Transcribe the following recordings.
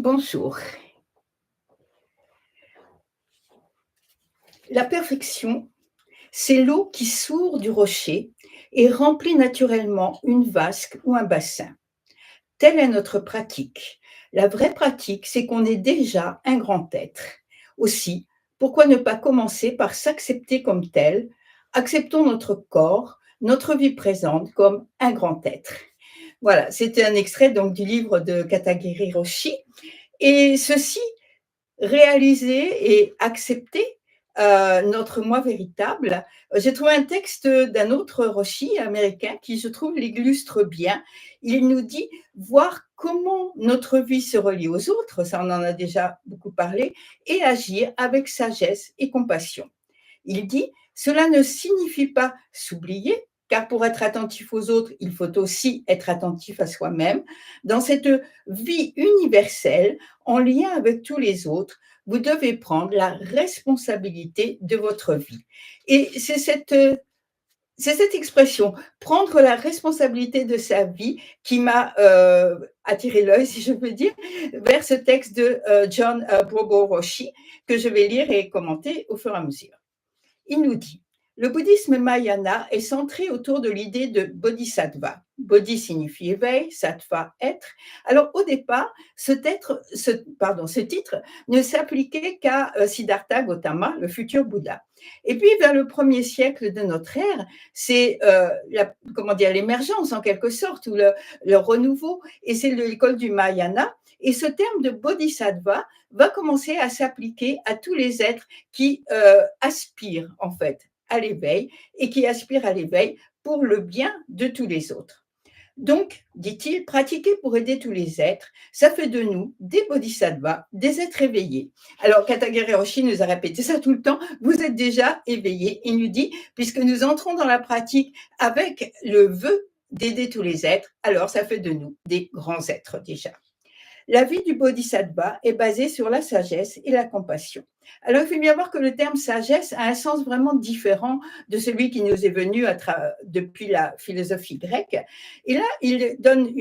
Bonjour. La perfection, c'est l'eau qui sourd du rocher et remplit naturellement une vasque ou un bassin. Telle est notre pratique. La vraie pratique, c'est qu'on est déjà un grand être. Aussi, pourquoi ne pas commencer par s'accepter comme tel? Acceptons notre corps, notre vie présente comme un grand être. Voilà, c'était un extrait donc du livre de Katagiri Roshi. Et ceci, réaliser et accepter notre moi véritable. J'ai trouvé un texte d'un autre Roshi américain qui, je trouve, l'illustre bien. Il nous dit voir comment notre vie se relie aux autres, ça on en a déjà beaucoup parlé, et agir avec sagesse et compassion. Il dit, cela ne signifie pas s'oublier, car pour être attentif aux autres, il faut aussi être attentif à soi-même. Dans cette vie universelle, en lien avec tous les autres, vous devez prendre la responsabilité de votre vie. Et c'est cette expression, prendre la responsabilité de sa vie, qui m'a attiré l'œil, si je peux dire, vers ce texte de John Bobo Roshi, que je vais lire et commenter au fur et à mesure. Il nous dit, le bouddhisme Mahayana est centré autour de l'idée de bodhisattva. Bodhi signifie éveil, sattva être. Alors au départ, ce titre ne s'appliquait qu'à Siddhartha Gautama, le futur Bouddha. Et puis vers le 1er siècle de notre ère, c'est l'émergence en quelque sorte, ou le renouveau, et c'est l'école du Mahayana. Et ce terme de bodhisattva va commencer à s'appliquer à tous les êtres qui aspirent en fait à l'éveil et qui aspirent à l'éveil pour le bien de tous les autres. Donc, dit-il, pratiquer pour aider tous les êtres, ça fait de nous des bodhisattvas, des êtres éveillés. Alors, Katagiri Roshi nous a répété ça tout le temps, vous êtes déjà éveillés. Il nous dit, puisque nous entrons dans la pratique avec le vœu d'aider tous les êtres, alors ça fait de nous des grands êtres déjà. La vie du bodhisattva est basée sur la sagesse et la compassion. Alors, il faut bien voir que le terme sagesse a un sens vraiment différent de celui qui nous est venu depuis la philosophie grecque. Et là, il donne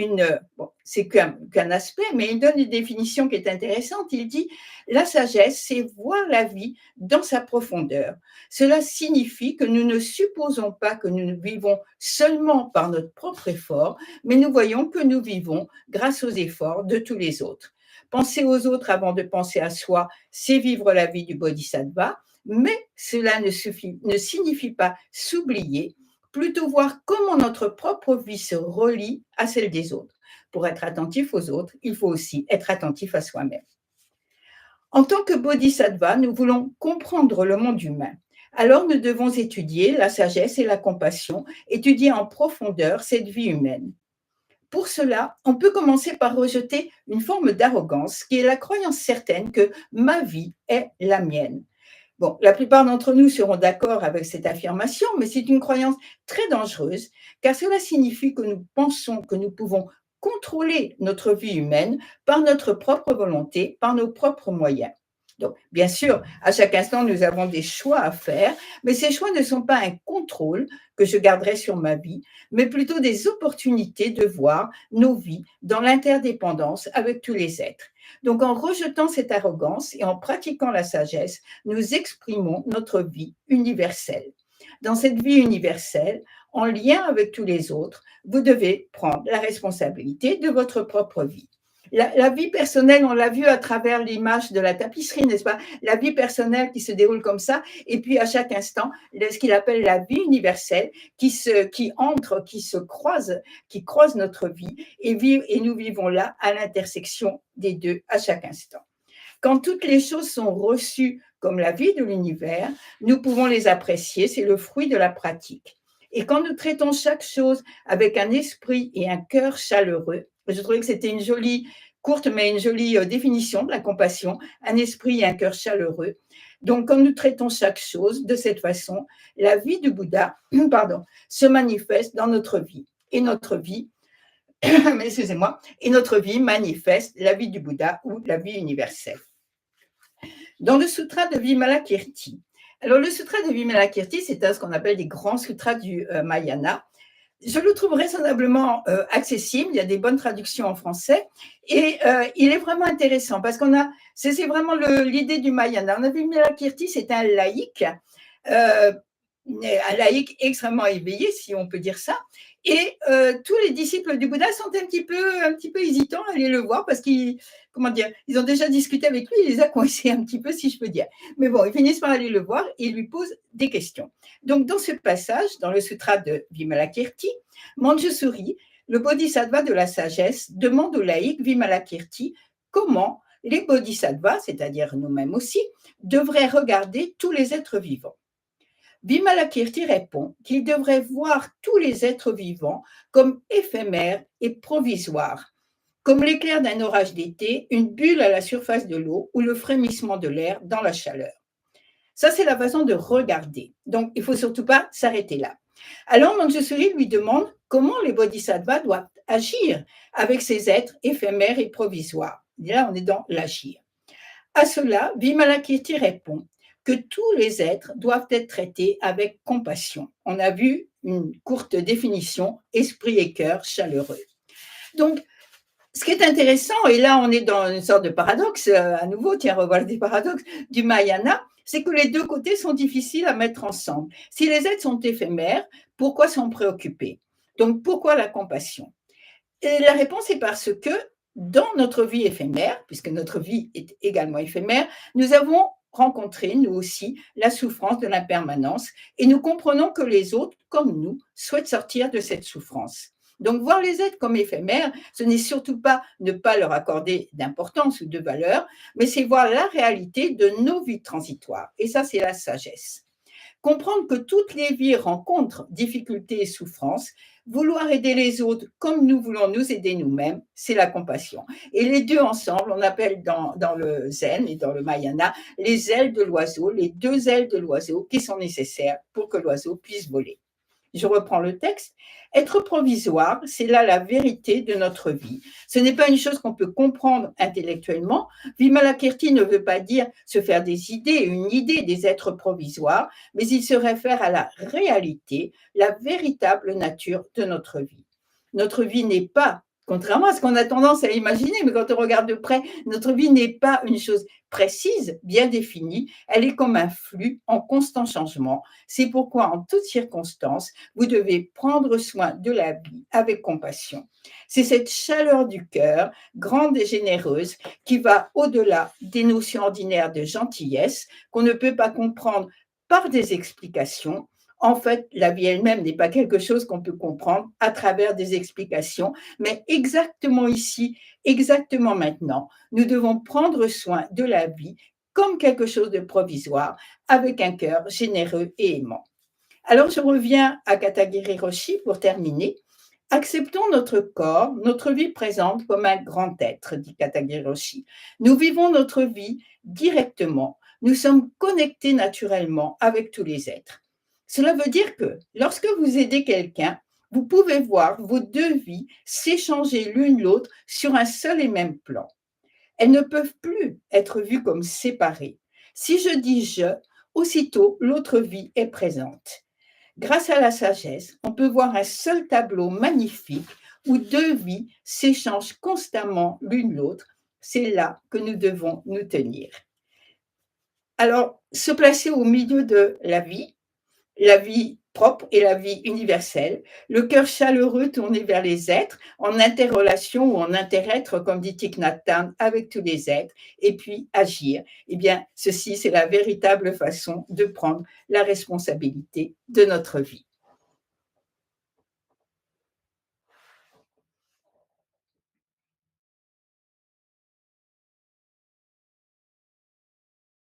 c'est qu'un aspect, mais il donne une définition qui est intéressante. Il dit, la sagesse, c'est voir la vie dans sa profondeur. Cela signifie que nous ne supposons pas que nous vivons seulement par notre propre effort, mais nous voyons que nous vivons grâce aux efforts de tous les autres. Penser aux autres avant de penser à soi, c'est vivre la vie du bodhisattva, mais cela ne signifie pas s'oublier, plutôt voir comment notre propre vie se relie à celle des autres. Pour être attentif aux autres, il faut aussi être attentif à soi-même. En tant que bodhisattva, nous voulons comprendre le monde humain. Alors nous devons étudier la sagesse et la compassion, étudier en profondeur cette vie humaine. Pour cela, on peut commencer par rejeter une forme d'arrogance qui est la croyance certaine que ma vie est la mienne. Bon, la plupart d'entre nous seront d'accord avec cette affirmation, mais c'est une croyance très dangereuse, car cela signifie que nous pensons que nous pouvons contrôler notre vie humaine par notre propre volonté, par nos propres moyens. Donc, bien sûr, à chaque instant, nous avons des choix à faire, mais ces choix ne sont pas un contrôle que je garderai sur ma vie, mais plutôt des opportunités de voir nos vies dans l'interdépendance avec tous les êtres. Donc, en rejetant cette arrogance et en pratiquant la sagesse, nous exprimons notre vie universelle. Dans cette vie universelle, en lien avec tous les autres, vous devez prendre la responsabilité de votre propre vie. La vie personnelle, on l'a vu à travers l'image de la tapisserie, n'est-ce pas? La vie personnelle qui se déroule comme ça, et puis à chaque instant, ce qu'il appelle la vie universelle qui se croise, qui croise notre vie, et nous vivons là à l'intersection des deux à chaque instant. Quand toutes les choses sont reçues comme la vie de l'univers, nous pouvons les apprécier, c'est le fruit de la pratique. Et quand nous traitons chaque chose avec un esprit et un cœur chaleureux, je trouvais que c'était une jolie, courte mais une jolie définition de la compassion, un esprit et un cœur chaleureux. Donc, quand nous traitons chaque chose de cette façon, la vie du Bouddha se manifeste dans notre vie. Et notre vie, et notre vie manifeste la vie du Bouddha ou la vie universelle. Dans le sutra de Vimalakirti, alors le sutra de Vimalakirti, c'est ce qu'on appelle des grands sutras du Mahayana. Je le trouve raisonnablement accessible. Il y a des bonnes traductions en français et il est vraiment intéressant parce qu'on a, c'est vraiment l'idée du Mahayana. On a vu Vimalakirti, c'est euh, un laïc extrêmement éveillé, si on peut dire ça. Et tous les disciples du Bouddha sont un petit peu hésitants à aller le voir parce qu'ils, comment dire, ils ont déjà discuté avec lui, il les a coincés un petit peu, si je peux dire. Mais bon, ils finissent par aller le voir et lui posent des questions. Donc, dans ce passage, dans le sutra de Vimalakirti, Manjusuri, le bodhisattva de la sagesse, demande au laïc Vimalakirti comment les bodhisattvas, c'est-à-dire nous-mêmes aussi, devraient regarder tous les êtres vivants. Vimalakirti répond qu'il devrait voir tous les êtres vivants comme éphémères et provisoires, comme l'éclair d'un orage d'été, une bulle à la surface de l'eau ou le frémissement de l'air dans la chaleur. Ça, c'est la façon de regarder. Donc, il ne faut surtout pas s'arrêter là. Alors, Manjusri lui demande comment les bodhisattvas doivent agir avec ces êtres éphémères et provisoires. Et là, on est dans l'agir. À cela, Vimalakirti répond que tous les êtres doivent être traités avec compassion. On a vu une courte définition, esprit et cœur chaleureux. Donc, ce qui est intéressant, et là on est dans une sorte de paradoxe, à nouveau, tiens, revoilà des paradoxes du Mahayana, c'est que les deux côtés sont difficiles à mettre ensemble. Si les êtres sont éphémères, pourquoi s'en préoccuper? Donc, pourquoi la compassion? Et la réponse est parce que dans notre vie éphémère, puisque notre vie est également éphémère, nous avons rencontré, nous aussi, la souffrance de l'impermanence et nous comprenons que les autres, comme nous, souhaitent sortir de cette souffrance. Donc, voir les êtres comme éphémères, ce n'est surtout pas ne pas leur accorder d'importance ou de valeur, mais c'est voir la réalité de nos vies transitoires. Et ça, c'est la sagesse. Comprendre que toutes les vies rencontrent difficultés et souffrances, vouloir aider les autres comme nous voulons nous aider nous-mêmes, c'est la compassion. Et les deux ensemble, on appelle dans le zen et dans le Mahayana les ailes de l'oiseau, les deux ailes de l'oiseau qui sont nécessaires pour que l'oiseau puisse voler. Je reprends le texte. Être provisoire, c'est là la vérité de notre vie. Ce n'est pas une chose qu'on peut comprendre intellectuellement. Vimalakirti ne veut pas dire se faire des idées, une idée des êtres provisoires, mais il se réfère à la réalité, la véritable nature de notre vie. Notre vie n'est pas, contrairement à ce qu'on a tendance à imaginer, mais quand on regarde de près, notre vie n'est pas une chose précise, bien définie, elle est comme un flux en constant changement. C'est pourquoi, en toutes circonstances, vous devez prendre soin de la vie avec compassion. C'est cette chaleur du cœur, grande et généreuse, qui va au-delà des notions ordinaires de gentillesse qu'on ne peut pas comprendre par des explications. En fait, la vie elle-même n'est pas quelque chose qu'on peut comprendre à travers des explications, mais exactement ici, exactement maintenant, nous devons prendre soin de la vie comme quelque chose de provisoire, avec un cœur généreux et aimant. Alors, je reviens à Katagiri Roshi pour terminer. Acceptons notre corps, notre vie présente comme un grand être, dit Katagiri Roshi. Nous vivons notre vie directement. Nous sommes connectés naturellement avec tous les êtres. Cela veut dire que lorsque vous aidez quelqu'un, vous pouvez voir vos deux vies s'échanger l'une l'autre sur un seul et même plan. Elles ne peuvent plus être vues comme séparées. Si je dis je, aussitôt l'autre vie est présente. Grâce à la sagesse, on peut voir un seul tableau magnifique où deux vies s'échangent constamment l'une l'autre. C'est là que nous devons nous tenir. Alors, se placer au milieu de la vie propre et la vie universelle, le cœur chaleureux tourné vers les êtres, en interrelation ou en interêtre, comme dit Thich Nhat Hanh, avec tous les êtres, et puis agir. Eh bien, ceci, c'est la véritable façon de prendre la responsabilité de notre vie.